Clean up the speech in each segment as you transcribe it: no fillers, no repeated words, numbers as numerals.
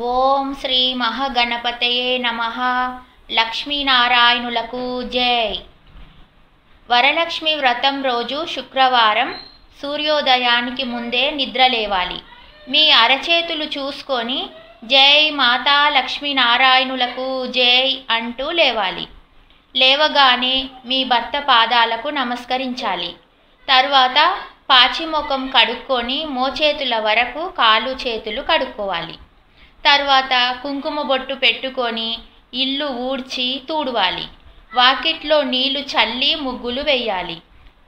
ఓం శ్రీ మహాగణపతయే నమః. లక్ష్మీనారాయణులకు జై. వరలక్ష్మి వ్రతం రోజు శుక్రవారం సూర్యోదయానికి ముందే నిద్రలేవాలి. మీ అరచేతులు చూసుకొని జై మాతా లక్ష్మీనారాయణులకు జై అంటూ లేవాలి. లేవగానే మీ భర్త పాదాలకు నమస్కరించాలి. తర్వాత పాచిముఖం కడుక్కొని మోచేతుల వరకు కాలు చేతులు కడుక్కోవాలి. తర్వాత కుంకుమ బొట్టు పెట్టుకొని ఇల్లు ఊడ్చి తూడవాలి. వాకిట్లో నీళ్లు చల్లి ముగ్గులు వేయాలి.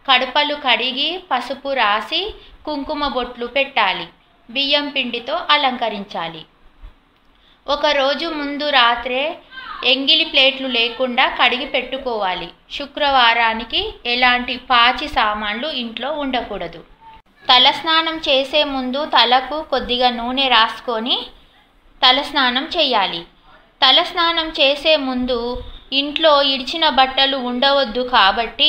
కడపలు కడిగి పసుపు రాసి కుంకుమ బొట్లు పెట్టాలి. బియ్యం పిండితో అలంకరించాలి. ఒకరోజు ముందు రాత్రే ఎంగిలి ప్లేట్లు లేకుండా కడిగి పెట్టుకోవాలి. శుక్రవారానికి ఎలాంటి పాచి సామాన్లు ఇంట్లో ఉండకూడదు. తలస్నానం చేసే ముందు తలకు కొద్దిగా నూనె రాసుకొని తలస్నానం చేయాలి. తలస్నానం చేసే ముందు ఇంట్లో ఇడిచిన బట్టలు ఉండవద్దు కాబట్టి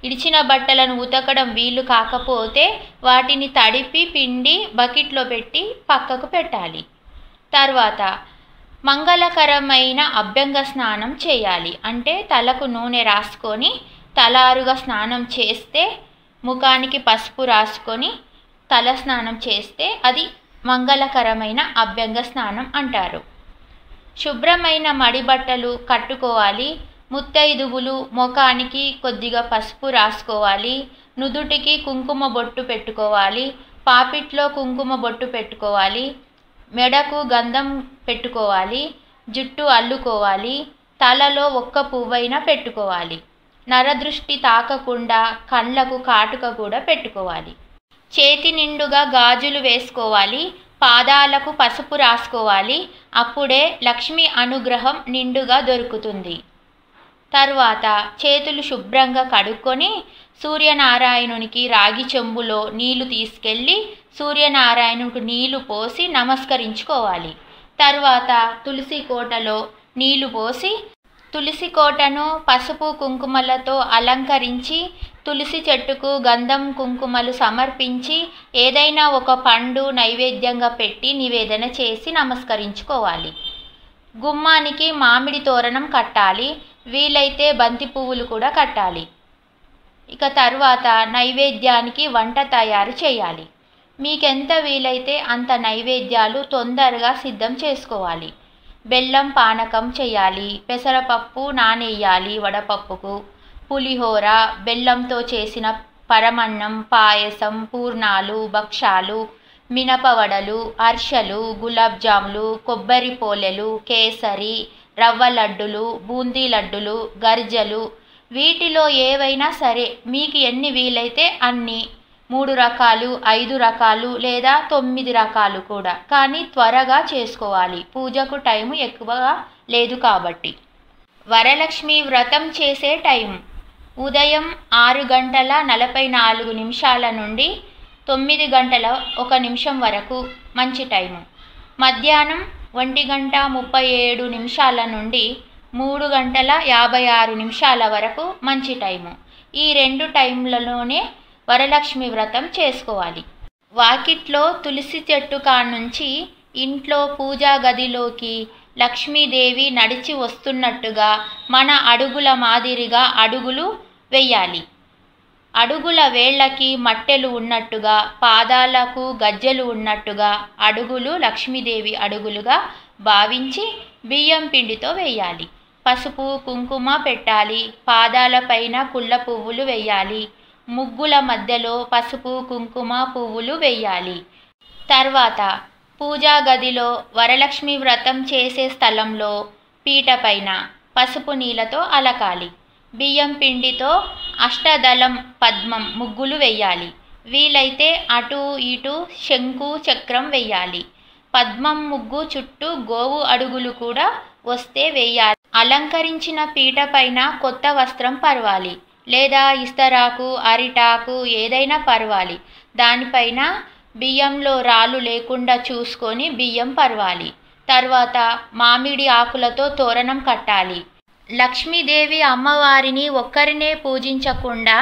ఇడిచిన బట్టలను ఉతకడం వీలు కాకపోతే వాటిని తడిపి పిండి బకెట్లో పెట్టి పక్కకు పెట్టాలి. తర్వాత మంగళకరమైన అభ్యంగ స్నానం చేయాలి. అంటే తలకు నూనె రాసుకొని తలారుగా స్నానం చేస్తే, ముఖానికి పసుపు రాసుకొని తల స్నానం చేస్తే అది మంగళకరమైన అభ్యంగ స్నానం అంటారు. శుభ్రమైన మడి బట్టలు కట్టుకోవాలి. ముత్తైదువులు ముఖానికి కొద్దిగా పసుపు రాసుకోవాలి. నుదుటికి కుంకుమ బొట్టు పెట్టుకోవాలి. పాపిట్లో కుంకుమ బొట్టు పెట్టుకోవాలి. మెడకు గంధం పెట్టుకోవాలి. జుట్టు అల్లుకోవాలి. తలలో ఒక్క పువ్వైనా పెట్టుకోవాలి. నరదృష్టి తాకకుండా కళ్ళకు కాటుక కూడా పెట్టుకోవాలి. చేతి నిండుగా గాజులు వేసుకోవాలి. పాదాలకు పసుపు రాసుకోవాలి. అప్పుడే లక్ష్మి అనుగ్రహం నిండుగా దొరుకుతుంది. తర్వాత చేతులు శుభ్రంగా కడుక్కొని సూర్యనారాయణునికి రాగి చెంబులో నీళ్లు తీసుకెళ్ళి సూర్యనారాయణునికి నీళ్లు పోసి నమస్కరించుకోవాలి. తర్వాత తులసి కోటలో నీళ్లు పోసి తులసి కోటను పసుపు కుంకుమలతో అలంకరించి తులసి చెట్టుకు గంధం కుంకుమలు సమర్పించి ఏదైనా ఒక పండు నైవేద్యంగా పెట్టి నివేదన చేసి నమస్కరించుకోవాలి. గుమ్మానికి మామిడి తోరణం కట్టాలి. వీలైతే బంతి పువ్వులు కూడా కట్టాలి. ఇక తర్వాత నైవేద్యానికి వంట తయారు చేయాలి. మీకెంత వీలైతే అంత నైవేద్యాలు తొందరగా సిద్ధం చేసుకోవాలి. బెల్లం పానకం చేయాలి. పెసరపప్పు నానెయ్యాలి. వడపప్పుకు పులిహోర, బెల్లంతో చేసిన పరమన్నం, పాయసం, పూర్ణాలు, భక్షాలు, మినపవడలు, అర్షలు, గులాబ్ జాములు, కొబ్బరి పోలెలు, కేసరి, రవ్వ లడ్డులు, బూందీ లడ్డులు, గర్జలు, వీటిలో ఏవైనా సరే మీకు ఎన్ని వీలైతే అన్ని, 3 రకాలు, 5 రకాలు లేదా 9 రకాలు కూడా. కానీ త్వరగా చేసుకోవాలి. పూజకు టైం ఎక్కువగా లేదు కాబట్టి. వరలక్ష్మి వ్రతం చేసే టైం ఉదయం 6:44 నుండి 9:01 వరకు మంచి టైము. మధ్యాహ్నం 1:37 నుండి 3:56 వరకు మంచి టైము. ఈ 2 టైంలలోనే వరలక్ష్మి వ్రతం చేసుకోవాలి. వాకిట్లో తులసి చెట్టు కానుంచి ఇంట్లో పూజా గదిలోకి లక్ష్మీదేవి నడిచి వస్తున్నట్టుగా మన అడుగుల మాదిరిగా అడుగులు వెయ్యాలి. అడుగుల వేళ్ళకి మట్టెలు ఉన్నట్టుగా, పాదాలకు గజ్జెలు ఉన్నట్టుగా అడుగులు లక్ష్మీదేవి అడుగులుగా భావించి బియ్యం పిండితో వేయాలి. పసుపు కుంకుమ పెట్టాలి. పాదాలపైన కుళ్ళ పువ్వులు వేయాలి. ముగ్గుల మధ్యలో పసుపు కుంకుమ పువ్వులు వేయాలి. తర్వాత పూజా గదిలో వరలక్ష్మి వ్రతం చేసే స్థలంలో పీట పైన పసుపు నీళ్ళతో అలకాలి. బియ్యం పిండితో అష్టదళం పద్మం ముగ్గులు వేయాలి. వీలైతే అటు ఇటు శంకు చక్రం వేయాలి. పద్మం ముగ్గు చుట్టూ గోవు అడుగులు కూడా వస్తే వేయాలి. అలంకరించిన పీట పైన కొత్త వస్త్రం పరవాలి. లేదా ఇస్తరాకు, అరిటాకు ఏదైనా పరవాలి. దానిపైన బియ్యంలో రాళ్ళు లేకుండా చూసుకొని బియ్యం పరవాలి. తర్వాత మామిడి ఆకులతో తోరణం కట్టాలి. లక్ష్మీదేవి అమ్మవారిని ఒక్కరినే పూజించకుండా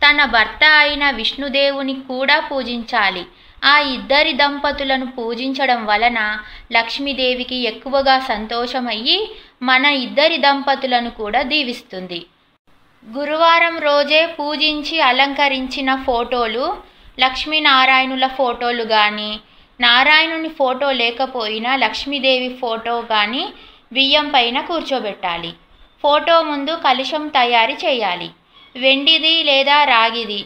తన భర్త అయిన విష్ణుదేవుని కూడా పూజించాలి. ఆ ఇద్దరి దంపతులను పూజించడం వలన లక్ష్మీదేవికి ఎక్కువగా సంతోషమయ్యి మన ఇద్దరి దంపతులను కూడా దీవిస్తుంది. గురువారం రోజే పూజించి అలంకరించిన ఫోటోలు, లక్ష్మీనారాయణుల ఫోటోలు కానీ, నారాయణుని ఫోటో లేకపోయినా లక్ష్మీదేవి ఫోటో కానీ బియ్యం పైన కూర్చోబెట్టాలి. ఫోటో ముందు కలశం తయారు చేయాలి. వెండిది లేదా రాగిది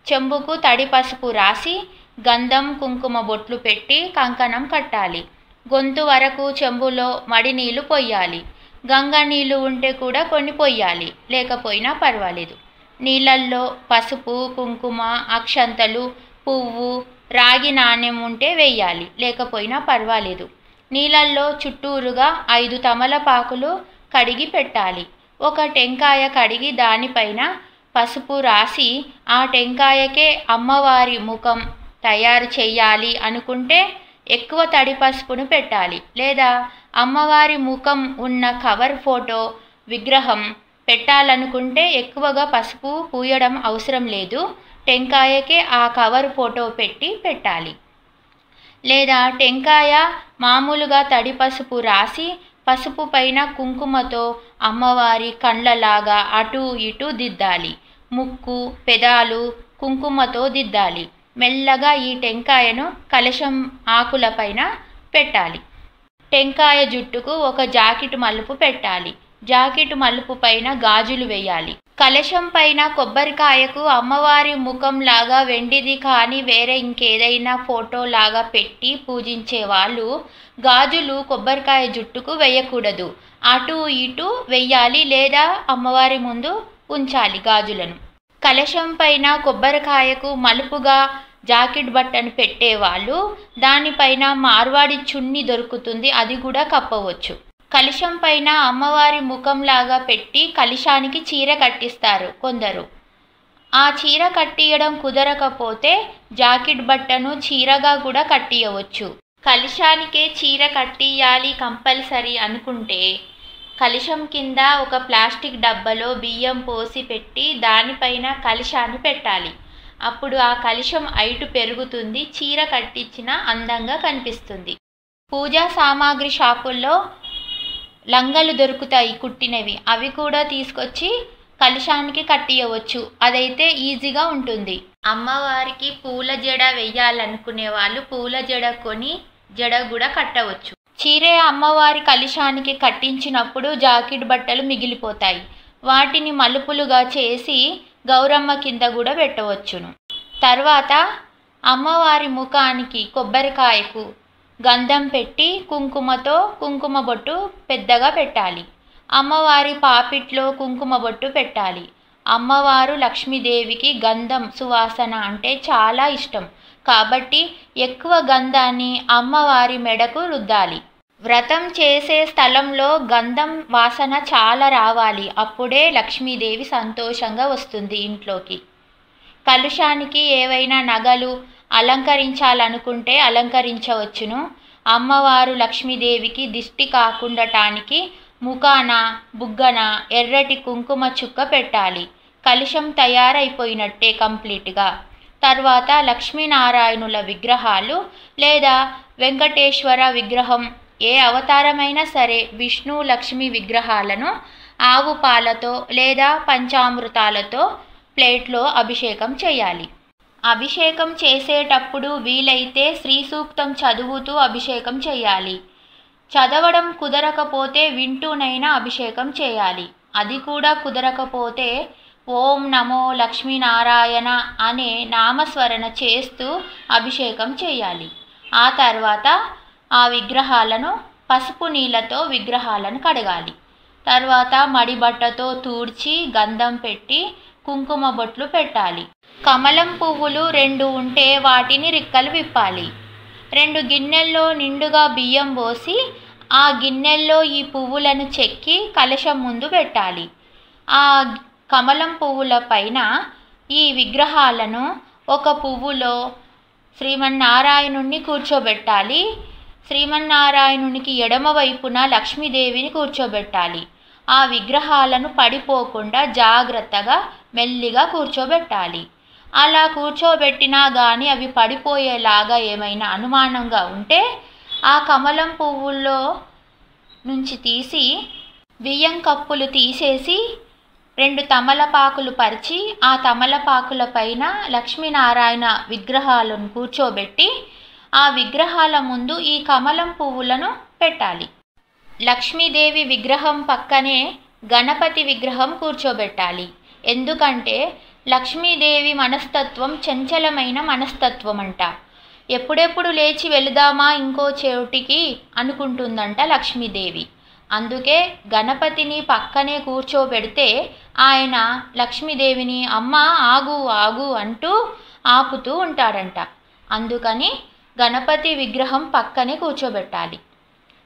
చెంబుకు తడి పసుపు రాసి గంధం కుంకుమ బొట్లు పెట్టి కంకణం కట్టాలి. గొంతు వరకు చెంబులో మడి నీళ్లు పొయ్యాలి. గంగ నీళ్లు ఉంటే కూడా కొన్ని పొయ్యాలి, లేకపోయినా పర్వాలేదు. నీళ్ళల్లో పసుపు, కుంకుమ, అక్షంతలు, పువ్వు, రాగి నాణ్యం ఉంటే వెయ్యాలి, లేకపోయినా పర్వాలేదు. నీళ్ళల్లో చుట్టూరుగా 5 తమలపాకులు కడిగి పెట్టాలి. ఒక టెంకాయ కడిగి దానిపైన పసుపు రాసి ఆ టెంకాయకే అమ్మవారి ముఖం తయారు చేయాలి అనుకుంటే ఎక్కువ తడి పసుపును పెట్టాలి. లేదా అమ్మవారి ముఖం ఉన్న కవర్ ఫోటో విగ్రహం పెట్టాలనుకుంటే ఎక్కువగా పసుపు పూయడం అవసరం లేదు. టెంకాయకే ఆ కవర్ ఫోటో పెట్టాలి. లేదా టెంకాయ మామూలుగా తడి పసుపు రాసి పసుపు పైన కుంకుమతో అమ్మవారి కండ్లలాగా అటు ఇటు దిద్దాలి. ముక్కు, పెదాలు కుంకుమతో దిద్దాలి. మెల్లగా ఈ టెంకాయను కలశం ఆకులపైన పెట్టాలి. టెంకాయ జుట్టుకు ఒక జాకెట్ మలుపు పెట్టాలి. జాకెట్ మలుపు పైన గాజులు వేయాలి. కలశం పైన కొబ్బరికాయకు అమ్మవారి ముఖం లాగా వెండిది కానీ వేరే ఇంకేదైనా ఫోటో లాగా పెట్టి పూజించే వాళ్ళు గాజులు కొబ్బరికాయ జుట్టుకు వేయకూడదు. అటు ఇటు వెయ్యాలి లేదా అమ్మవారి ముందు ఉంచాలి గాజులను. కలశం పైన కొబ్బరికాయకు మలుపుగా జాకెట్ బట్టను పెట్టేవాళ్ళు దానిపైన మార్వాడి చున్ని దొరుకుతుంది, అది కూడా కప్పవచ్చు. కలశం పైన అమ్మవారి ముఖంలాగా పెట్టి కలశానికి చీర కట్టిస్తారు కొందరు. ఆ చీర కట్టియడం కుదరకపోతే జాకెట్ బట్టను చీరగా కూడా కట్టియవచ్చు. కలశానికే చీర కట్టియాలి కంపల్సరీ అనుకుంటే కలశం కింద ఒక ప్లాస్టిక్ డబ్బాలో బియ్యం పోసి పెట్టి దానిపైన కలశాన్ని పెట్టాలి. అప్పుడు ఆ కలశం హైటు పెరుగుతుంది, చీర కట్టించిన అందంగా కనిపిస్తుంది. పూజా సామాగ్రి షాపుల్లో లంగలు దొరుకుతాయి కుట్టినవి, అవి కూడా తీసుకొచ్చి కలశానికి కట్టియవచ్చు. అదైతే ఈజీగా ఉంటుంది. అమ్మవారికి పూల జడ వెయ్యాలనుకునే వాళ్ళు పూల జడ కొని జడ కూడా కట్టవచ్చు. చీరే అమ్మవారి కలశానికి కట్టించినప్పుడు జాకెట్ బట్టలు మిగిలిపోతాయి. వాటిని మలుపులుగా చేసి గౌరమ్మ కింద కూడా పెట్టవచ్చును. తర్వాత అమ్మవారి ముఖానికి కొబ్బరికాయకు గంధం పెట్టి కుంకుమతో కుంకుమ బొట్టు పెద్దగా పెట్టాలి. అమ్మవారి పాపిట్లో కుంకుమ బొట్టు పెట్టాలి. అమ్మవారు లక్ష్మీదేవికి గంధం సువాసన అంటే చాలా ఇష్టం కాబట్టి ఎక్కువ గంధాన్ని అమ్మవారి మెడకు రుద్దాలి. వ్రతం చేసే స్థలంలో గంధం వాసన చాలా రావాలి, అప్పుడే లక్ష్మీదేవి సంతోషంగా వస్తుంది ఇంట్లోకి. కలశానికి ఏవైనా నగలు అలంకరించాలనుకుంటే అలంకరించవచ్చును. అమ్మవారు లక్ష్మీదేవికి దిష్టి కాకుండటానికి ముఖాన బుగ్గన ఎర్రటి కుంకుమ చుక్క పెట్టాలి. కలశం తయారైపోయినట్టే కంప్లీట్గా. తర్వాత లక్ష్మీనారాయణుల విగ్రహాలు లేదా వెంకటేశ్వర విగ్రహం ఏ అవతారమైనా సరే విష్ణు లక్ష్మి విగ్రహాలను ఆవు పాలతో లేదా పంచామృతాలతో ప్లేట్లో అభిషేకం చేయాలి. అభిషేకం చేసేటప్పుడు వీలైతే శ్రీ సూక్తం చదువుతూ అభిషేకం చేయాలి. చదవడం కుదరకపోతే వింటూనైనా అభిషేకం చేయాలి. అది కూడా కుదరకపోతే ఓం నమో లక్ష్మీనారాయణ అనే నామస్మరణ చేస్తూ అభిషేకం చేయాలి. ఆ తర్వాత ఆ విగ్రహాలను పసుపు నీళ్ళతో విగ్రహాలను కడగాలి. తర్వాత మడిబట్టతో తూడ్చి గంధం పెట్టి కుంకుమ బొట్లు పెట్టాలి. కమలం పువ్వులు 2 ఉంటే వాటిని రిక్కలు విప్పాలి. 2 గిన్నెల్లో నిండుగా బియ్యం పోసి ఆ గిన్నెల్లో ఈ పువ్వులను చెక్కి కలశం ముందు పెట్టాలి. ఆ కమలం పువ్వుల పైన ఈ విగ్రహాలను ఒక పువ్వులో శ్రీమన్నారాయణుణ్ణి కూర్చోబెట్టాలి. శ్రీమన్నారాయణునికి ఎడమ వైపున లక్ష్మీదేవిని కూర్చోబెట్టాలి. ఆ విగ్రహాలను పడిపోకుండా జాగ్రత్తగా మెల్లిగా కూర్చోబెట్టాలి. అలా కూర్చోబెట్టినా కానీ అవి పడిపోయేలాగా ఏమైనా అనుమానంగా ఉంటే ఆ కమలం పువ్వుల్లో నుంచి తీసి బియ్యం కప్పులు తీసేసి 2 తమలపాకులు పరిచి ఆ తమలపాకుల పైన లక్ష్మీనారాయణ విగ్రహాలను కూర్చోబెట్టి ఆ విగ్రహాల ముందు ఈ కమలం పువ్వులను పెట్టాలి. లక్ష్మీదేవి విగ్రహం పక్కనే గణపతి విగ్రహం కూర్చోబెట్టాలి. ఎందుకంటే లక్ష్మీదేవి మనస్తత్వం చంచలమైన మనస్తత్వం అంట. ఎప్పుడెప్పుడు లేచి వెళదామా ఇంకో చోటికి అనుకుంటుందంట లక్ష్మీదేవి. అందుకే గణపతిని పక్కనే కూర్చోబెడితే ఆయన లక్ష్మీదేవిని అమ్మ ఆగు ఆగు అంటూ ఆపుతూ ఉంటాడంట. అందుకని గణపతి విగ్రహం పక్కనే కూర్చోబెట్టాలి.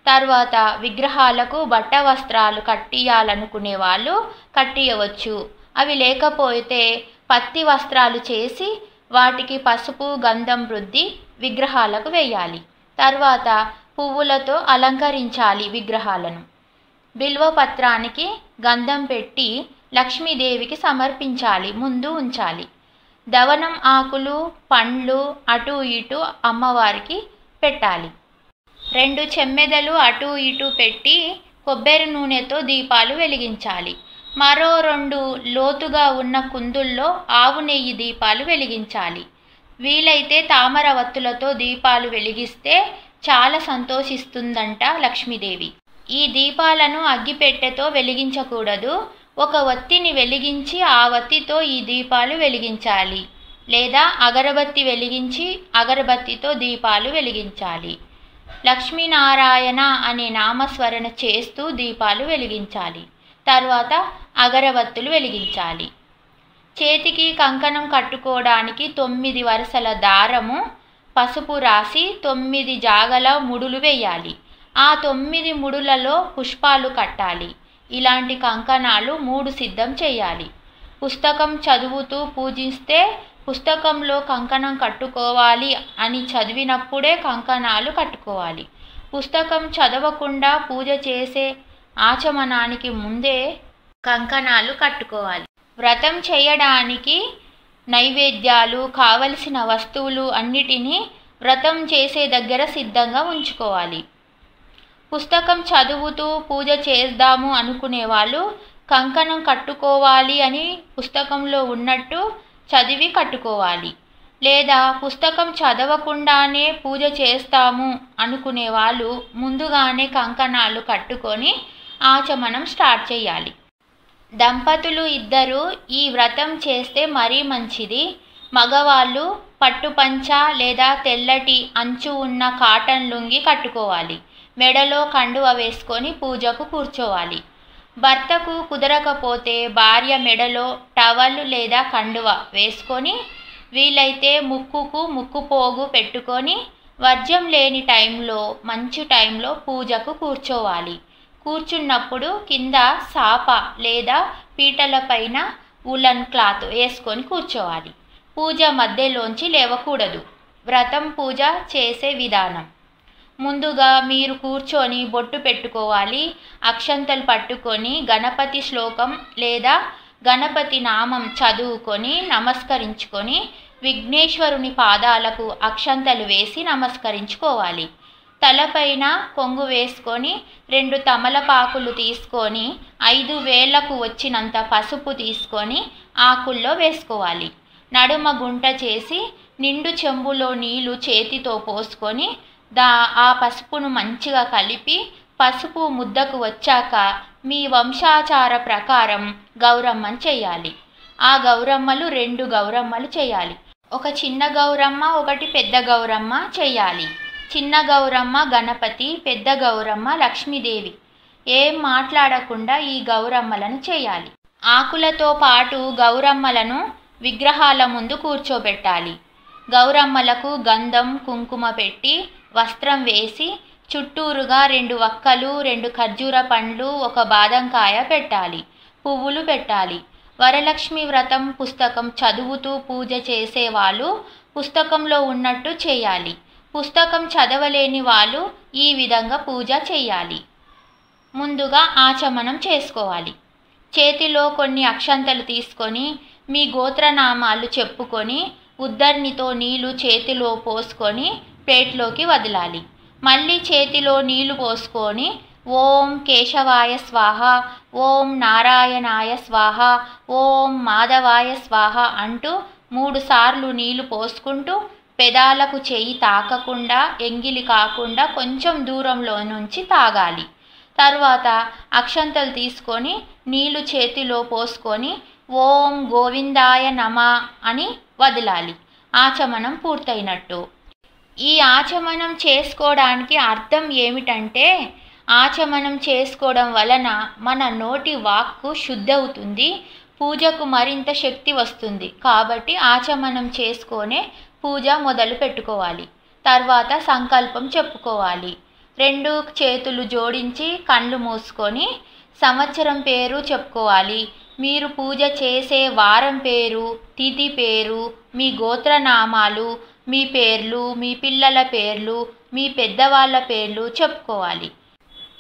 తర్వాత విగ్రహాలకు బట్ట వస్త్రాలు కట్టియాలనుకునే వాళ్ళు కట్టియవచ్చు. అవి లేకపోతే పత్తి వస్త్రాలు చేసి వాటికి పసుపు గంధం రుద్ది విగ్రహాలకు వేయాలి. తర్వాత పువ్వులతో అలంకరించాలి విగ్రహాలను. బిల్వపత్రానికి గంధం పెట్టి లక్ష్మీదేవికి సమర్పించాలి, ముందు ఉంచాలి. దవనం ఆకులు పండ్లు అటు ఇటు అమ్మవారికి పెట్టాలి. 2 చెమ్మెదలు అటు ఇటు పెట్టి కొబ్బరి నూనెతో దీపాలు వెలిగించాలి. మరో 2 లోతుగా ఉన్న కుందుల్లో ఆవు నెయ్యి దీపాలు వెలిగించాలి. వీలైతే తామర వత్తులతో దీపాలు వెలిగిస్తే చాలా సంతోషిస్తుందంట లక్ష్మీదేవి. ఈ దీపాలను అగ్గిపెట్టెతో వెలిగించకూడదు. ఒక వత్తిని వెలిగించి ఆ వత్తితో ఈ దీపాలు వెలిగించాలి. లేదా అగరబత్తి వెలిగించి అగరబత్తితో దీపాలు వెలిగించాలి. లక్ష్మీనారాయణ అనే నామస్మరణ చేస్తూ దీపాలు వెలిగించాలి. తర్వాత అగరబత్తులు వెలిగించాలి. చేతికి కంకణం కట్టుకోవడానికి 9 వరుసల దారము పసుపు రాసి 9 జాగల ముడులు వేయాలి. ఆ 9 ముడులలో పుష్పాలు కట్టాలి. ఇలాంటి కంకణాలు 3 సిద్ధం చేయాలి. పుస్తకం చదువుతూ పూజిస్తే పుస్తకంలో కంకణం కట్టుకోవాలి అని చదివినప్పుడే కంకణాలు కట్టుకోవాలి. పుస్తకం చదవకుండా పూజ చేసే ఆచమనానికి ముందే కంకణాలు కట్టుకోవాలి. వ్రతం చేయడానికి నైవేద్యాలు కావలసిన వస్తువులు అన్నిటినీ వ్రతం చేసే దగ్గర సిద్ధంగా ఉంచుకోవాలి. పుస్తకం చదువుతూ పూజ చేద్దాము అనుకునే వాళ్ళు కంకణం కట్టుకోవాలి అని పుస్తకంలో ఉన్నట్టు చదివి కట్టుకోవాలి. లేదా పుస్తకం చదవకుండానే పూజ చేస్తాము అనుకునే వాళ్ళు ముందుగానే కంకణాలు కట్టుకొని ఆచమనం స్టార్ట్ చేయాలి. దంపతులు ఇద్దరు ఈ వ్రతం చేస్తే మరీ మంచిది. మగవాళ్ళు పట్టుపంచ లేదా తెల్లటి అంచు ఉన్న కాటన్ లుంగి కట్టుకోవాలి. మెడలో కండువ వేసుకొని పూజకు కూర్చోవాలి. భర్తకు కుదరకపోతే భార్య మెడలో టవల్ లేదా కండువ వేసుకొని వీలైతే ముక్కుకు ముక్కుపోగు పెట్టుకొని వర్జ్యం లేని టైంలో మంచి టైంలో పూజకు కూర్చోవాలి. కూర్చున్నప్పుడు కింద సాప లేదా పీటల పైన ఉలన్ క్లాత్ వేసుకొని కూర్చోవాలి. పూజ మధ్యలోంచి లేవకూడదు. వ్రతం పూజ చేసే విధానం: ముందుగా మీరు కూర్చొని బొట్టు పెట్టుకోవాలి. అక్షంతలు పట్టుకొని గణపతి శ్లోకం లేదా గణపతి నామం చదువుకొని నమస్కరించుకొని విఘ్నేశ్వరుని పాదాలకు అక్షంతలు వేసి నమస్కరించుకోవాలి. తలపైన కొంగు వేసుకొని 2 తమలపాకులు తీసుకొని 5 వేళ్లకు వచ్చినంత పసుపు తీసుకొని ఆకుల్లో వేసుకోవాలి. నడుమ గుంట చేసి నిండు చెంబులో నీళ్లు చేతితో పోసుకొని ఆ పసుపును మంచిగా కలిపి పసుపు ముద్దకు వచ్చాక మీ వంశాచార ప్రకారం గౌరమ్మను చేయాలి. ఆ గౌరమ్మలు 2 గౌరమ్మలు చేయాలి. ఒక చిన్న గౌరమ్మ, ఒకటి పెద్ద గౌరమ్మ చేయాలి. చిన్న గౌరమ్మ గణపతి, పెద్ద గౌరమ్మ లక్ష్మీదేవి. ఏం మాట్లాడకుండా ఈ గౌరమ్మలను చేయాలి. ఆకులతో పాటు గౌరమ్మలను విగ్రహాల ముందు కూర్చోబెట్టాలి. గౌరమ్మలకు గంధం కుంకుమ పెట్టి వస్త్రం వేసి చుట్టూరుగా 2 వక్కలు, 2 ఖర్జూర పండ్లు, 1 బాదంకాయ పెట్టాలి. పువ్వులు పెట్టాలి. వరలక్ష్మి వ్రతం పుస్తకం చదువుతూ పూజ చేసేవాళ్ళు పుస్తకంలో ఉన్నట్టు చేయాలి. పుస్తకం చదవలేని వాళ్ళు ఈ విధంగా పూజ చేయాలి. ముందుగా ఆచమనం చేసుకోవాలి. చేతిలో కొన్ని అక్షంతలు తీసుకొని మీ గోత్రనామాలు చెప్పుకొని ఉద్దరణితో నీళ్లు చేతిలో పోసుకొని ప్లేట్లోకి వదలాలి. మళ్ళీ చేతిలో నీళ్లు పోసుకొని ఓం కేశవాయ స్వాహ, ఓం నారాయణాయ స్వాహ, ఓం మాధవాయ స్వాహ అంటూ 3 సార్లు నీళ్లు పోసుకుంటూ పెదాలకు చెయ్యి తాకకుండా, ఎంగిలి కాకుండా కొంచెం దూరంలో నుంచి తాగాలి. తర్వాత అక్షంతలు తీసుకొని నీళ్లు చేతిలో పోసుకొని ఓం గోవిందాయ నమ అని వదలాలి. ఆచమనం పూర్తయినట్టు. ఈ ఆచమనం చేసుకోవడానికి అర్థం ఏమిటంటే, ఆచమనం చేసుకోవడం వలన మన నోటి వాక్కు శుద్ధి అవుతుంది, పూజకు మరింత శక్తి వస్తుంది. కాబట్టి ఆచమనం చేసుకొనే పూజ మొదలు పెట్టుకోవాలి. తర్వాత సంకల్పం చెప్పుకోవాలి. 2 చేతులు జోడించి కళ్ళు మూసుకొని సంవత్సరం పేరు చెప్పుకోవాలి. మీరు పూజ చేసే వారం పేరు, తిథి పేరు, మీ గోత్రనామాలు, మీ పేర్లు, మీ పిల్లల పేర్లు, మీ పెద్దవాళ్ళ పేర్లు చెప్పుకోవాలి.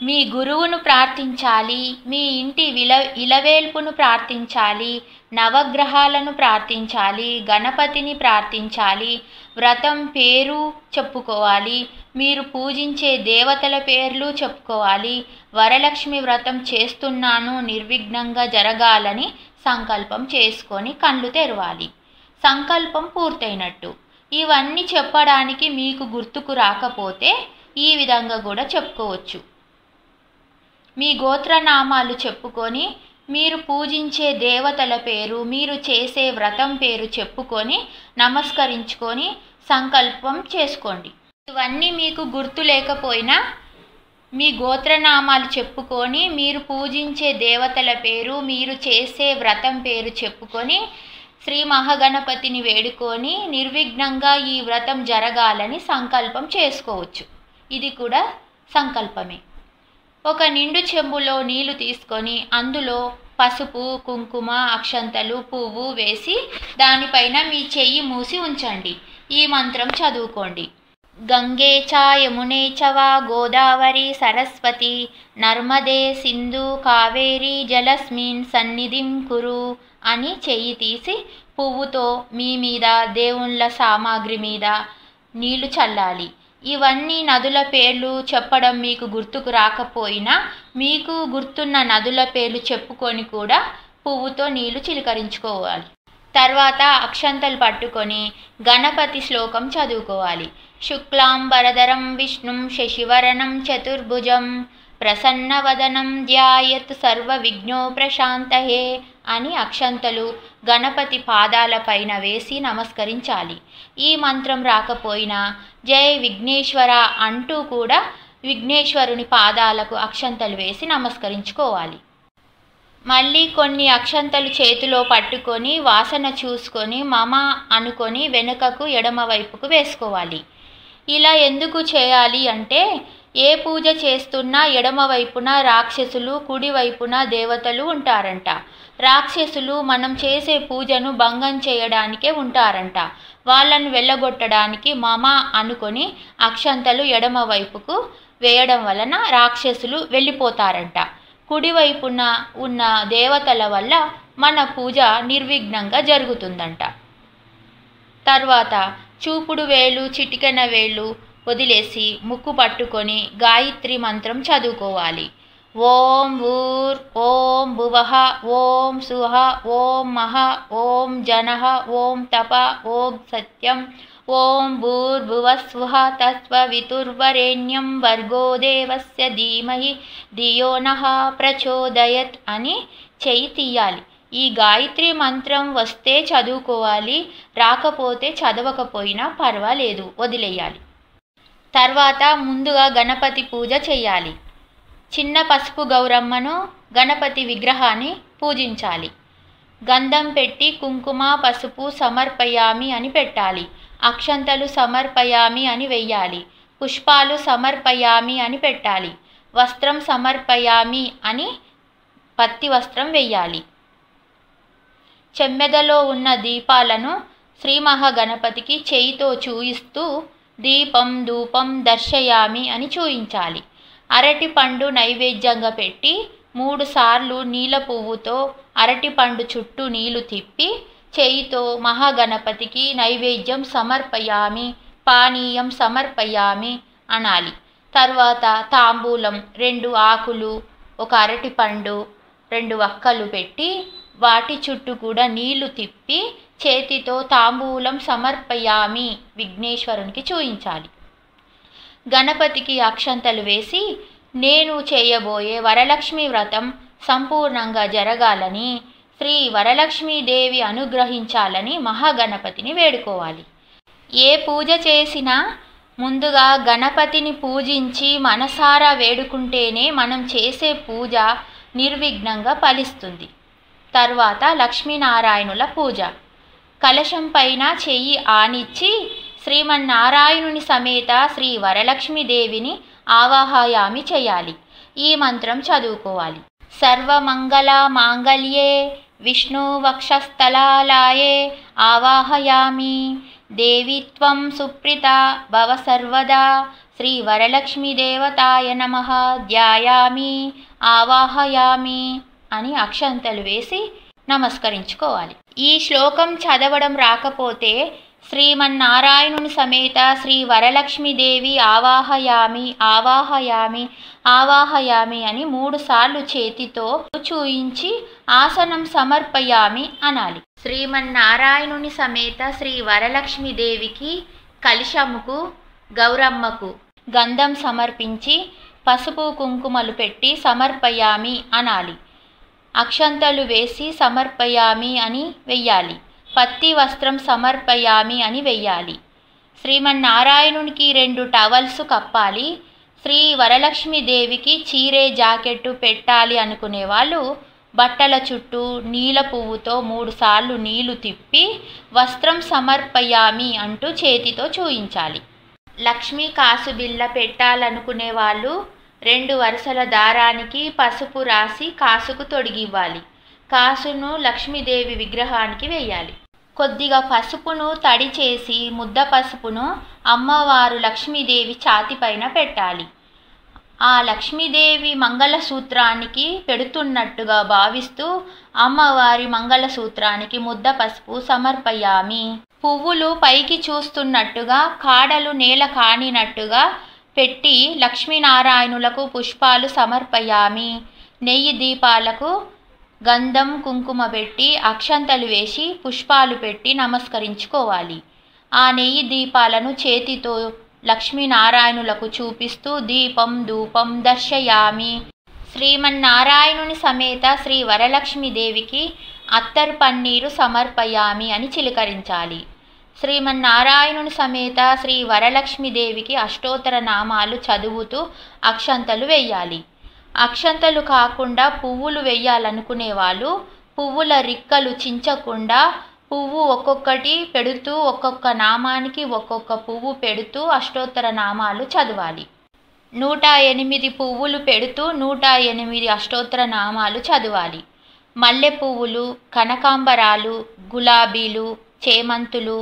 మీ గురువును ప్రార్థించాలి, మీ ఇంటి ఇలవేల్పును ప్రార్థించాలి, నవగ్రహాలను ప్రార్థించాలి, గణపతిని ప్రార్థించాలి, వ్రతం పేరు చెప్పుకోవాలి, మీరు పూజించే దేవతల పేర్లు చెప్పుకోవాలి. వరలక్ష్మి వ్రతం చేస్తున్నాను, నిర్విఘ్నంగా జరగాలని సంకల్పం చేసుకొని కళ్ళు తెరవాలి. సంకల్పం పూర్తయినట్టు. ఇవన్నీ చెప్పడానికి మీకు గుర్తుకు రాకపోతే ఈ విధంగా కూడా చెప్పుకోవచ్చు. మీ గోత్రనామాలు చెప్పుకొని మీరు పూజించే దేవతల పేరు, మీరు చేసే వ్రతం పేరు చెప్పుకొని నమస్కరించుకొని సంకల్పం చేసుకోండి. ఇవన్నీ మీకు గుర్తు లేకపోయినా మీ గోత్రనామాలు చెప్పుకొని మీరు పూజించే దేవతల పేరు, మీరు చేసే వ్రతం పేరు చెప్పుకొని శ్రీ మహాగణపతిని వేడుకొని నిర్విఘ్నంగా ఈ వ్రతం జరగాలని సంకల్పం చేసుకోవచ్చు. ఇది కూడా సంకల్పమే. ఒక నిండు చెంబులో నీళ్లు తీసుకొని అందులో పసుపు, కుంకుమ, అక్షంతలు, పువ్వు వేసి దానిపైన మీ చెయ్యి మూసి ఉంచండి. ఈ మంత్రం చదువుకోండి. గంగే చ యమునే చ వా గోదావరి సరస్వతి నర్మదే సింధు కావేరి జలస్మిన్ సన్నిధిం కురు అని చెయ్యి తీసి పువ్వుతో మీ మీద, దేవుళ్ళ సామాగ్రి మీద నీళ్లు చల్లాలి. ఇవన్నీ నదుల పేర్లు చెప్పడం మీకు గుర్తుకు రాకపోయినా మీకు గుర్తున్న నదుల పేర్లు చెప్పుకొని కూడా పువ్వుతో నీళ్లు చిలకరించుకోవాలి. తర్వాత అక్షంతలు పట్టుకొని గణపతి శ్లోకం చదువుకోవాలి. శుక్లాంబరధరం విష్ణుం శశివరణం చతుర్భుజం ప్రసన్నవదనం ధ్యాయత్ సర్వ విఘ్నోపశాంతయే అని అక్షంతలు గణపతి పాదాలపైన వేసి నమస్కరించాలి. ఈ మంత్రం రాకపోయినా జై విఘ్నేశ్వర అంటూ కూడా విఘ్నేశ్వరుని పాదాలకు అక్షంతలు వేసి నమస్కరించుకోవాలి. మళ్ళీ కొన్ని అక్షంతలు చేతిలో పట్టుకొని వాసన చూసుకొని మమ అనుకొని వెనుకకు ఎడమవైపుకు వేసుకోవాలి. ఇలా ఎందుకు చేయాలి అంటే, ఏ పూజ చేస్తున్నా ఎడమవైపున రాక్షసులు, కుడివైపున దేవతలు ఉంటారంట. రాక్షసులు మనం చేసే పూజను భంగం చేయడానికే ఉంటారంట. వాళ్ళను వెళ్ళగొట్టడానికి మమ అనుకొని అక్షంతలు ఎడమవైపుకు వేయడం వలన రాక్షసులు వెళ్ళిపోతారంట. కుడివైపున ఉన్న దేవతల వల్ల మన పూజ నిర్విఘ్నంగా జరుగుతుందంట. తర్వాత చూపుడు వేలు, చిటికెన వేళ్ళు వదిలేసి ముక్కు పట్టుకొని గాయత్రి మంత్రం చదువుకోవాలి. ఓం భూర్, ఓం భువః, ఓం సుః, ఓం మహ, ఓం జనః, ఓం తప, ఓం సత్యం, ఓం భూర్భువస్సుః తత్సవితుర్వరేణ్యం భర్గో దేవస్య ధీమహి ధియో నః ప్రచోదయత్ అని చెయ్యి తీయాలి. ఈ గాయత్రి మంత్రం వస్తే చదువుకోవాలి, రాకపోతే చదవకపోయినా పర్వాలేదు, వదిలేయాలి. తర్వాత ముందుగా గణపతి పూజ చేయాలి. చిన్న పసుపు గౌరమ్మను, గణపతి విగ్రహాన్ని పూజించాలి. గంధం పెట్టి కుంకుమ, పసుపు సమర్పయామి అని పెట్టాలి. అక్షంతలు సమర్పయామి అని వెయ్యాలి. పుష్పాలు సమర్పయామి అని పెట్టాలి. వస్త్రం సమర్పయామి అని పత్తి వస్త్రం వెయ్యాలి. చెమ్మెదలో ఉన్న దీపాలను శ్రీ మహాగణపతికి చేయితో చూయిస్తూ దీపం ధూపం దర్శయామి అని చూయించాలి. అరటిపండు నైవేద్యంగా పెట్టి 3 సార్లు నీల పువ్వుతో అరటిపండు చుట్టూ నీళ్లు తిప్పి చేయితో మహాగణపతికి నైవేద్యం సమర్పయామి, పానీయం సమర్పయామి అనాలి. తర్వాత తాంబూలం 2 ఆకులు, 1 అరటిపండు, 2 వక్కలు పెట్టి వాటి చుట్టూ కూడా నీళ్లు తిప్పి చేతితో తాంబూలం సమర్పయామి విఘ్నేశ్వరునికి చూయించాలి. గణపతికి అక్షంతలు వేసి నేను చేయబోయే వరలక్ష్మి వ్రతం సంపూర్ణంగా జరగాలని, శ్రీ వరలక్ష్మీదేవి అనుగ్రహించాలని మహాగణపతిని వేడుకోవాలి. ఏ పూజ చేసినా ముందుగా గణపతిని పూజించి మనసారా వేడుకుంటేనే మనం చేసే పూజ నిర్విఘ్నంగా ఫలిస్తుంది. తర్వాత లక్ష్మీనారాయణుల పూజ. కలశం పైన చెయ్యి ఆనిచ్చి శ్రీమన్నారాయణుని సమేత శ్రీ వరలక్ష్మీదేవిని ఆవాహయామి చేయాలి. ఈ మంత్రం చదువుకోవాలి. సర్వమంగళ మాంగళ్యే విష్ణు వక్షస్థలాలయే ఆవాహయామి దేవి త్వం సుప్రీత భవ సర్వదా శ్రీ వరలక్ష్మీదేవతాయ నమః ధ్యాయామి ఆవాహయామి అని అక్షంతలు వేసి నమస్కరించుకోవాలి. ఈ శ్లోకం చదవడం రాకపోతే శ్రీమన్నారాయణుని సమేత శ్రీ వరలక్ష్మీదేవి ఆవాహయామి ఆవాహయామి ఆవాహయామి అని 3 సార్లు చేతితో చూయించి ఆసనం సమర్పయామి అనాలి. శ్రీమన్నారాయణుని సమేత శ్రీ వరలక్ష్మీదేవికి కలశముకు గౌరమ్మకు గంధం సమర్పించి పసుపు కుంకుమలు పెట్టి సమర్పయామి అనాలి. అక్షంతలు వేసి సమర్పయామి అని వెయ్యాలి. పత్తి వస్త్రం సమర్పయామి అని వెయ్యాలి. శ్రీమన్నారాయణునికి 2 టవల్స్ కప్పాలి. శ్రీ వరలక్ష్మీదేవికి చీరే జాకెట్టు పెట్టాలి అనుకునే వాళ్ళు బట్టల చుట్టూ నీల పువ్వుతో 3 సార్లు నీళ్లు తిప్పి వస్త్రం సమర్పయామి అంటూ చేతితో చూయించాలి. లక్ష్మీ కాసుబిళ్ళ పెట్టాలనుకునే వాళ్ళు 2 వరుసల దారానికి పసుపు రాసి కాసుకు తొడిగివ్వాలి. కాసును లక్ష్మీదేవి విగ్రహానికి వేయాలి. కొద్దిగా పసుపును తడి చేసి ముద్ద పసుపును అమ్మవారు లక్ష్మీదేవి ఛాతీపైన పెట్టాలి. ఆ లక్ష్మీదేవి మంగళసూత్రానికి పెడుతున్నట్టుగా భావిస్తూ అమ్మవారి మంగళసూత్రానికి ముద్ద పసుపు సమర్పయామి. పువ్వులు పైకి చూస్తున్నట్టుగా కాడలు నేల కానినట్టుగా పెట్టి లక్ష్మీనారాయణులకు పుష్పాలు సమర్పయామి. నెయ్యి దీపాలకు గంధం కుంకుమ పెట్టి అక్షంతలు వేసి పుష్పాలు పెట్టి నమస్కరించుకోవాలి. ఆ నెయ్యి దీపాలను చేతితో లక్ష్మీనారాయణులకు చూపిస్తూ దీపం ధూపం దర్శయామి. శ్రీమన్నారాయణుని సమేత శ్రీ వరలక్ష్మీదేవికి అత్తరు పన్నీరు సమర్పయామి అని చిలకరించాలి. శ్రీమన్నారాయణుని సమేత శ్రీ వరలక్ష్మీదేవికి అష్టోత్తర నామాలు చదువుతూ అక్షంతలు వేయాలి. అక్షంతలు కాకుండా పువ్వులు వేయాలనుకునే వాళ్ళు పువ్వుల రిక్కలు చించకుండా పువ్వు ఒక్కొక్కటి పెడుతూ ఒక్కొక్క నామానికి ఒక్కొక్క పువ్వు పెడుతూ అష్టోత్తర నామాలు చదవాలి. 108 పువ్వులు పెడుతూ 108 అష్టోత్తర నామాలు చదవాలి. మల్లె పువ్వులు, కనకాంబరాలు, గులాబీలు, చేమంతులు,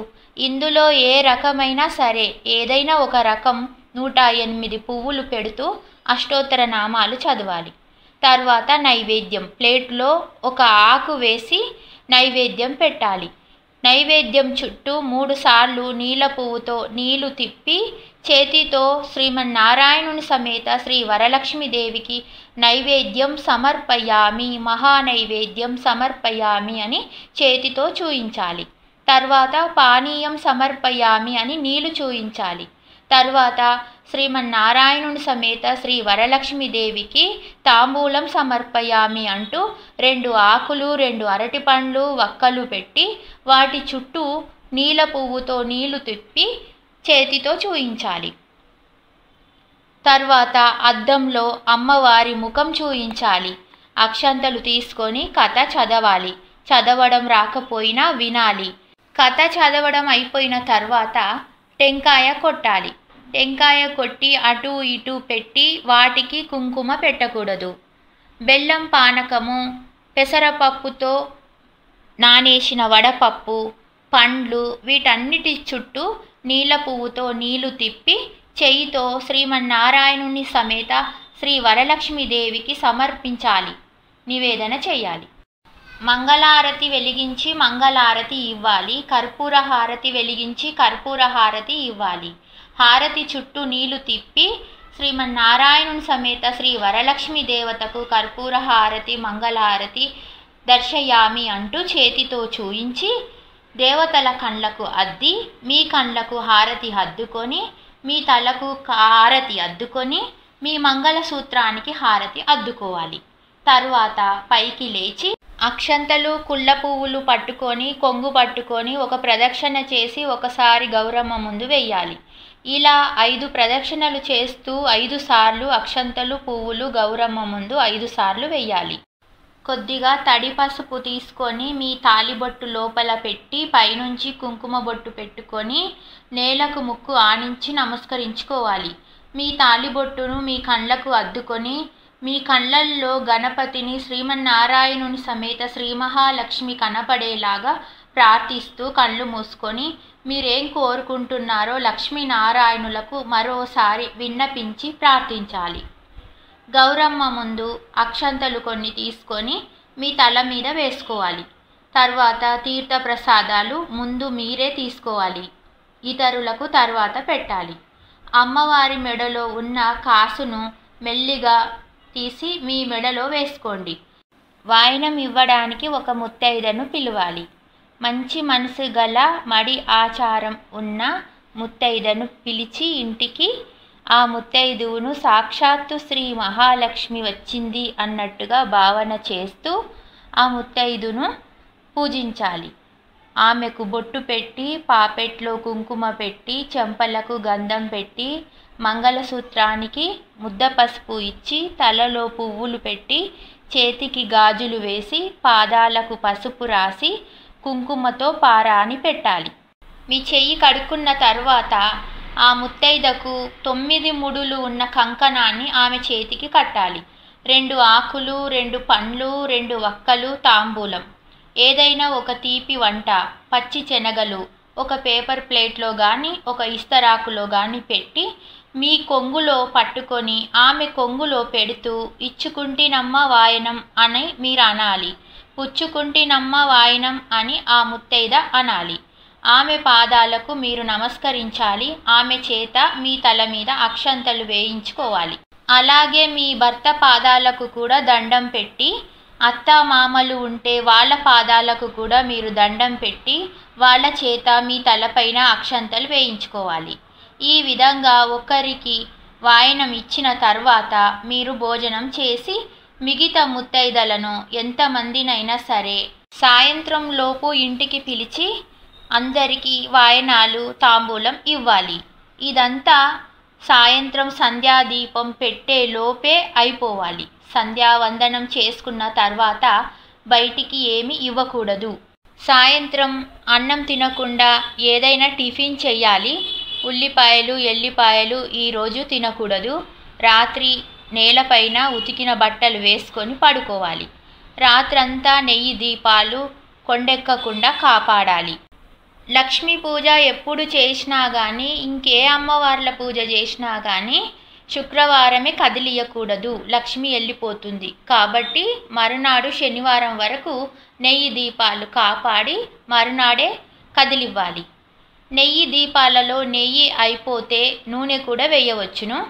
ఇందులో ఏ రకమైనా సరే ఏదైనా ఒక రకం 108 పువ్వులు పెడుతూ అష్టోత్తర నామాలు చదవాలి. తర్వాత నైవేద్యం. ప్లేట్లో ఒక ఆకు వేసి నైవేద్యం పెట్టాలి. నైవేద్యం చుట్టూ 3 సార్లు నీల పువ్వుతో నీళ్లు తిప్పి చేతితో శ్రీమన్నారాయణుని సమేత శ్రీ వరలక్ష్మీదేవికి నైవేద్యం సమర్పయామి మహానైవేద్యం సమర్పయామి అని చేతితో చూయించాలి. తర్వాత పానీయం సమర్పయామి అని నీళ్లు చూయించాలి. తర్వాత శ్రీమన్నారాయణుని సమేత శ్రీ వరలక్ష్మీదేవికి తాంబూలం సమర్పయామి అంటూ 2 ఆకులు 2 అరటిపండ్లు వక్కలు పెట్టి వాటి చుట్టూ నీల పువ్వుతో నీళ్లు తిప్పి చేతితో చూయించాలి. తర్వాత అద్దంలో అమ్మవారి ముఖం చూయించాలి. అక్షంతలు తీసుకొని కథ చదవాలి. చదవడం రాకపోయినా వినాలి. కథ చదవడం అయిపోయిన తర్వాత టెంకాయ కొట్టాలి. టెంకాయ కొట్టి అటు ఇటు పెట్టి వాటికి కుంకుమ పెట్టకూడదు. బెల్లం పానకము, పెసరపప్పుతో నానేసిన వడపప్పు, పండ్లు వీటన్నిటి చుట్టూ నీల పువ్వుతో నీళ్లు తిప్పి చెయ్యితో శ్రీమన్నారాయణుని సమేత శ్రీ వరలక్ష్మీదేవికి సమర్పించాలి. నివేదన చేయాలి. మంగళారతి వెలిగించి మంగళారతి ఇవ్వాలి. కర్పూర హారతి వెలిగించి కర్పూర హారతి ఇవ్వాలి. హారతి చుట్టూ నీళ్లు తిప్పి శ్రీమన్నారాయణుని సమేత శ్రీ వరలక్ష్మి దేవతకు కర్పూర హారతి మంగళారతి దర్శయామి అంటూ చేతితో చూయించి దేవతల కండ్లకు అద్ది మీ కండ్లకు హారతి అద్దుకొని మీ తలకు హారతి అద్దుకొని మీ మంగళసూత్రానికి హారతి అద్దుకోవాలి. తరువాత పైకి లేచి అక్షంతలు కుళ్ళ పువ్వులు పట్టుకొని కొంగు పట్టుకొని ఒక ప్రదక్షిణ చేసి ఒకసారి గౌరమ్మ ముందు వెయ్యాలి. ఇలా 5 ప్రదక్షిణలు చేస్తూ 5 సార్లు అక్షంతలు పువ్వులు గౌరమ్మ ముందు 5 సార్లు వెయ్యాలి. కొద్దిగా తడి పసుపు తీసుకొని మీ తాలిబొట్టు లోపల పెట్టి పైనుంచి కుంకుమ బొట్టు పెట్టుకొని నేలకు ముక్కు ఆనించి నమస్కరించుకోవాలి. మీ తాలిబొట్టును మీ కండ్లకు అద్దుకొని మీ కళ్ళల్లో గణపతిని శ్రీమన్నారాయణుని సమేత శ్రీ మహాలక్ష్మి కనపడేలాగా ప్రార్థిస్తూ కళ్ళు మూసుకొని మీరేం కోరుకుంటున్నారో లక్ష్మీనారాయణులకు మరోసారి విన్నపించి ప్రార్థించాలి. గౌరమ్మ ముందు అక్షంతలు కొన్ని తీసుకొని మీ తల మీద వేసుకోవాలి. తర్వాత తీర్థప్రసాదాలు ముందు మీరే తీసుకోవాలి, ఇతరులకు తర్వాత పెట్టాలి. అమ్మవారి మెడలో ఉన్న కాసును మెల్లిగా తీసి మీ మెడలో వేసుకోండి. వాయనం ఇవ్వడానికి ఒక ముత్తైదను పిలవాలి. మంచి మనసు గల మడి ఆచారం ఉన్న ముత్తైదను పిలిచి ఇంటికి ఆ ముత్తైదువును సాక్షాత్తు శ్రీ మహాలక్ష్మి వచ్చింది అన్నట్టుగా భావన చేస్తూ ఆ ముత్తైదును పూజించాలి. ఆమెకు బొట్టు పెట్టి పాపెట్లో కుంకుమ పెట్టి చెంపలకు గంధం పెట్టి మంగళసూత్రానికి ముద్ద పసుపు ఇచ్చి తలలో పువ్వులు పెట్టి చేతికి గాజులు వేసి పాదాలకు పసుపు రాసి కుంకుమతో పారాణి పెట్టాలి. మీ చెయ్యి కడుక్కున్న తర్వాత ఆ ముత్తైదకు 9 ముడులు ఉన్న కంకణాన్ని ఆమె చేతికి కట్టాలి. 2 ఆకులు 2 పండ్లు 2 వక్కలు తాంబూలం, ఏదైనా ఒక తీపి వంట, పచ్చి శనగలు ఒక పేపర్ ప్లేట్లో కానీ ఒక ఇస్తరాకులో కానీ పెట్టి మీ కొంగులో పట్టుకొని ఆమె కొంగులో పెడుతూ ఇచ్చుకుంటినమ్మ వాయనం అని మీరు అనాలి. పుచ్చుకుంటినమ్మ వాయనం అని ఆ ముత్తైద అనాలి. ఆమె పాదాలకు మీరు నమస్కరించాలి. ఆమె చేత మీ తల మీద అక్షంతలు వేయించుకోవాలి. అలాగే మీ భర్త పాదాలకు కూడా దండం పెట్టి అత్త మామలు ఉంటే వాళ్ళ పాదాలకు కూడా మీరు దండం పెట్టి వాళ్ళ చేత మీ తలపైన అక్షంతలు వేయించుకోవాలి. ఈ విధంగా ఒకరికి వాయనం ఇచ్చిన తర్వాత మీరు భోజనం చేసి మిగతా ముత్తైదలను ఎంతమందినైనా సరే సాయంత్రం లోపు ఇంటికి పిలిచి అందరికీ వాయనాలు తాంబూలం ఇవ్వాలి. ఇదంతా సాయంత్రం సంధ్యాదీపం పెట్టే లోపే అయిపోవాలి. సంధ్యావందనం చేసుకున్న తర్వాత బయటికి ఏమి ఇవ్వకూడదు. సాయంత్రం అన్నం తినకుండా ఏదైనా టిఫిన్ చెయ్యాలి. ఉల్లిపాయలు ఎల్లిపాయలు ఈరోజు తినకూడదు. రాత్రి నేలపైన ఉతికిన బట్టలు వేసుకొని పడుకోవాలి. రాత్రంతా నెయ్యి దీపాలు కొండెక్కకుండా కాపాడాలి. లక్ష్మీ పూజ ఎప్పుడు చేసినా కానీ ఇంకే అమ్మవార్ల పూజ చేసినా కానీ శుక్రవారమే కదిలియకూడదు, లక్ష్మి వెళ్ళిపోతుంది. కాబట్టి మరునాడు శనివారం వరకు నెయ్యి దీపాలు కాపాడి మరునాడే కదిలివ్వాలి. నెయ్యి దీపాలలో నెయ్యి అయిపోతే నూనె కూడా వేయవచ్చును.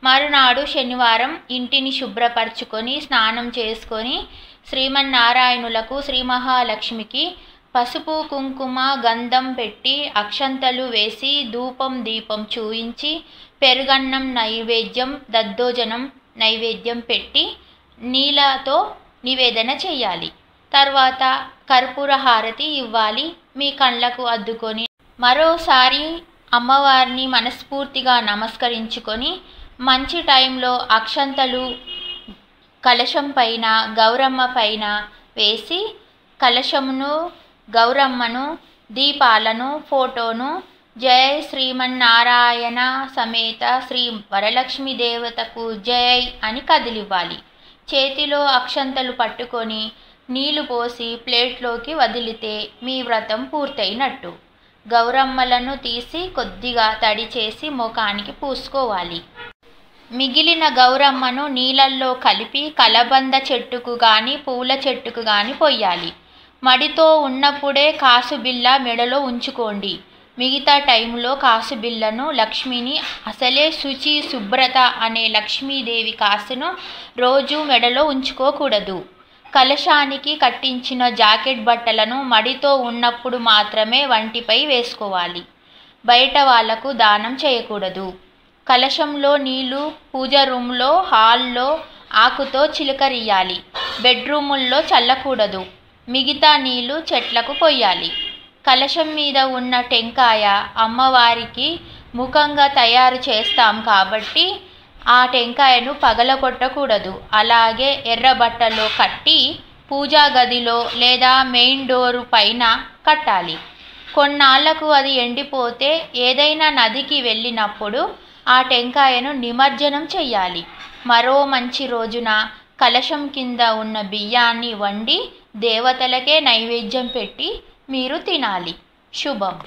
మరునాడు శనివారం ఇంటిని శుభ్రపరచుకొని స్నానం చేసుకొని శ్రీమన్నారాయణులకు శ్రీ మహాలక్ష్మికి పసుపు కుంకుమ గంధం పెట్టి అక్షంతలు వేసి ధూపం దీపం చూయించి పెరుగన్నం నైవేద్యం దద్దోజనం నైవేద్యం పెట్టి నీళ్ళతో నివేదన చేయాలి. తర్వాత కర్పూర హారతి ఇవ్వాలి. మీ కళ్ళకు అద్దుకొని మరోసారి అమ్మవారిని మనస్ఫూర్తిగా నమస్కరించుకొని మంచి టైంలో అక్షంతలు కలశం పైన గౌరమ్మ పైన వేసి కలశమును గౌరమ్మను దీపాలను ఫోటోను జై శ్రీమన్నారాయణ సమేత శ్రీ వరలక్ష్మి దేవతకు జై అని కదిలివ్వాలి. చేతిలో అక్షంతలు పట్టుకొని నీళ్లు పోసి ప్లేట్లోకి వదిలితే మీ వ్రతం పూర్తయినట్టు. గౌరమ్మలను తీసి కొద్దిగా తడి చేసి ముఖానికి పూసుకోవాలి. మిగిలిన గౌరమ్మను నీళ్ళల్లో కలిపి కలబంద చెట్టుకు కానీ పూల చెట్టుకు కానీ పొయ్యాలి. మడితో ఉన్నప్పుడే కాసు బిళ్ళ మెడలో ఉంచుకోండి. మిగతా టైంలో కాసు బిళ్ళను, లక్ష్మిని, అసలే శుచి శుభ్రత అనే లక్ష్మీదేవి కాసును రోజు మెడలో ఉంచుకోకూడదు. కలశానికి కట్టించిన జాకెట్ బట్టలను మడితో ఉన్నప్పుడు మాత్రమే వంటిపై వేసుకోవాలి. బయట వాళ్లకు దానం చేయకూడదు. కలశంలో నీళ్లు పూజ రూమ్లో, హాల్లో ఆకుతో చిలకరియాలి. బెడ్రూముల్లో చల్లకూడదు. మిగతా నీళ్లు చెట్లకు పొయ్యాలి. కలశం మీద ఉన్న టెంకాయ అమ్మవారికి ముఖంగా తయారు చేస్తాం కాబట్టి ఆ టెంకాయను పగలగొట్టకూడదు. అలాగే ఎర్ర బట్టలో కట్టి పూజా గదిలో లేదా మెయిన్ డోరు పైన కట్టాలి. కొన్నాళ్లకు అది ఎండిపోతే ఏదైనా నదికి వెళ్ళినప్పుడు ఆ టెంకాయను నిమజ్జనం చెయ్యాలి. మరో మంచి రోజున కలశం కింద ఉన్న బియ్యాన్ని వండి దేవతలకే నైవేద్యం పెట్టి మీరు తినాలి. శుభం.